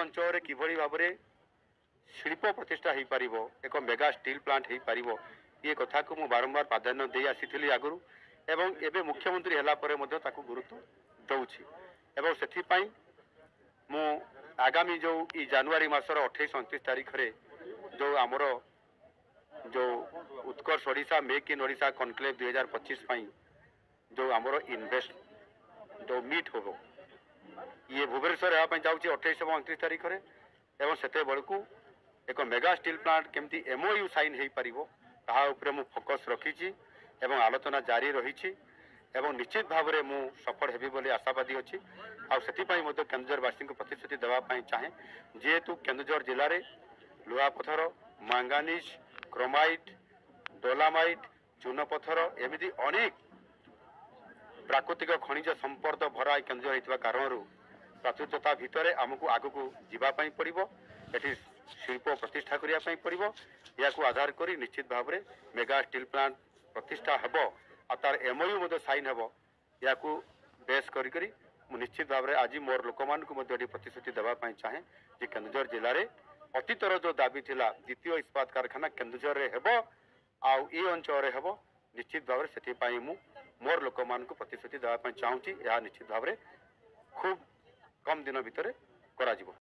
अंचल में किभली भाव में शिल्प प्रतिष्ठा हो पार एक मेगा स्टील प्लांट हो पार ये कथा को मुझे बारंबार प्राधान्य दे आसी आगु एवं एबे मुख्यमंत्री है गुरुत्व दौची एवं से मु आगामी जो जनवरी मासर 28-29 तारीख रे जो आमर जो Utkarsh Odisha make in Odisha conclave 2025 जो आमर इन्वेस्ट जो मीट हो ये भुवनेश्वर होगापी जाऊँगी 28 और 29 तारीख रे एवं से बेलू एक मेगा स्टील प्लांट केमती एमओयू साइन हो पार मु फोकस रखी एवं आलोचना जारी रही एवं निश्चित भाव में मु सफल हेबी बोली आशावादी अच्छी आउ केन्दुझरवासी को प्रतिश्रुति देवाई चाहे जेहेतु केन्दुझर जिले में लुहापथर मांगानीज क्रोमाइट डोलामाइट चूनपथर एमती अनेक प्राकृतिक खनिज संपद भरा केन्दुझर होता कारण प्राचुर्यता भितर आमको आगू जावाई पड़ो ये शिल्प प्रतिष्ठा करने पड़ो या आधार कर निश्चित भाव में मेगा स्टील प्लांट प्रतिष्ठा हेब आ तार एमओयू साइन हेब या बेस करी निश्चित भाव में आज मोर लोक मानक प्रतिश्रुति देवाई चाहे जे केन्दुझर जिले में अतीतर जो दाबी थिला द्वितीय इस्पात कारखाना केन्दुझर रे हेब आउ ई अंचल रे हेब निश्चित भाव से मोर लोक मानक प्रतिश्रुति देवाई चाहूँगी यह निश्चित भाव में खूब कम दिन भितर करा